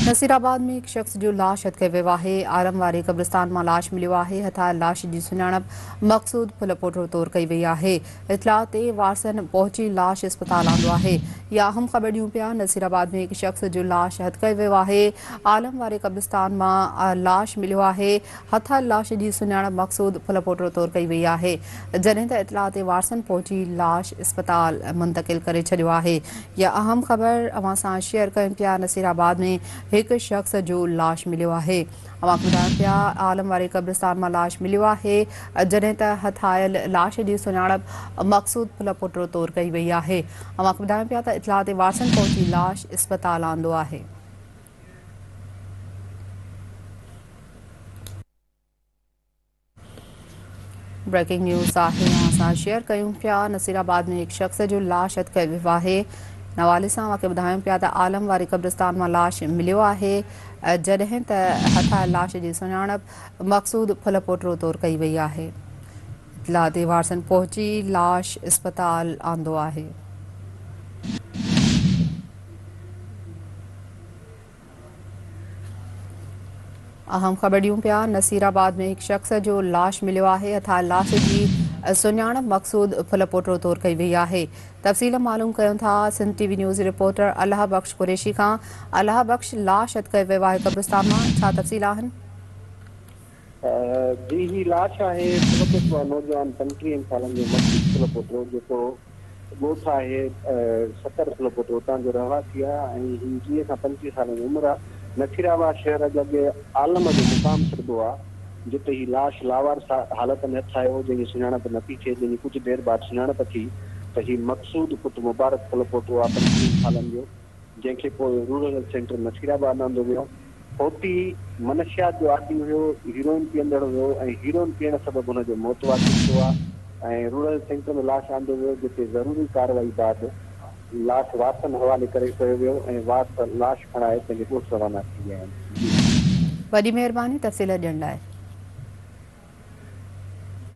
नसीराबाद में एक शख्स जो लाश हथके वियो आहे। आलमवारी कब्रिस्तान मां लाश मिलियो आहे। हथायल लाश जी सुञाणप मक़सूद फुलपोटो तौर कई वई आहे। इतला ते वारसन पहुची लाश अस्पताल आंदो आहे। या अहम ख़बर ॾियूं पिया। नसीराबाद में एक शख्स जो लाश हथके वियो आहे। आलमवारी कब्रिस्तान मां लाश मिलियो आहे। हथायल लाश जी सुञाणप मक़सूद फुलपोटो तौर कई वई आहे। जॾहिं त इतला ते वारसन पहुची लाश अस्पताल मुंतकिल करे छॾियो आहे। या अहम ख़बर अवां सां शेयर कयूं पिया। नसीराबाद में एक शख्स जो लाश मिलियो आहे। अवां ॿुधायूं पिया आलमवारी कब्रिस्तान मां लाश मिलियो आहे। जॾहिं त हथायल लाश जी सुञाणप मक़सूद फुलपोटो तौर कई वई आहे। अवां ॿुधायूं पिया त इतला ते वारसन पहुची लाश अस्पताल आंदो आहे। ब्रेकिंग न्यूज़ आहे असां शेयर कयूं पिया। नसीराबाद में एक शख्स जो लाश हथके वियो आहे। हवाले सां असांखे ॿुधायूं पिया त आलमवारी कब्रिस्तान मां लाश मिलियो आहे। जॾहिं त हथायल लाश जी सुञाणप मक़सूद फुलपोटो तौर कई वई आहे। इतला ते वारसन पहुची लाश अस्पताल आंदो आहे। अहम ख़बर ॾियूं पिया। नसीराबाद में एक शख्स जो लाश मिलियो आहे। हथायल लाश जी सुञाणप मक़सूद फुलपोटो तौर कई वई आहे। तफ़सील मालूम कयूं था सिंध टीवी न्यूज़ रिपोर्टर अलाह बख्श कुरैशी खां। अलाह बख्श, लाश हथके वियो आहे कब्रिस्तान मां, छा तफ़सील आहिनि? जी ही लाश आहे फुलपोटो नौजवान 35 सालनि जो मक़सूद फुलपोटो जेको ॻोठ आहे 70 फुलपोटो उतां जो रहवासी आहे ऐं ही 20 खां 25 साल जी उमिरि आहे। नसीराबाद शहर जे अॻे आलम जो मुक़ाम छॾिबो आहे जिते ही लाश लावार हालत में हथ आयो जंहिंजी सुञाणप न थी थिए। जंहिंजी कुझु देरि बाद सुञाणप थी त ही मक़सूद पुट मुबारक फुलपोटो आहे 35 सालनि जो, जंहिंखे पोइ रूरल सेंटर नसीराबाद आंदो वियो। फोटी मनशियात जो आदमी हुयो, हीरोइन पीअंदड़ हुयो ऐं हीरोइन पीअण सबबि हुनजो मौत वाक़िअ थियो आहे ऐं रूरल सेंटर में लाश आंदो वियो जिते ज़रूरी कार्रवाई बाद लाश वारसन हवाले करे कयो वियो ऐं वारस लाश खणाए पंहिंजे ॻोठ रवाना थी विया आहिनि। वॾी महिरबानी तफ़सील ॾियण लाइ।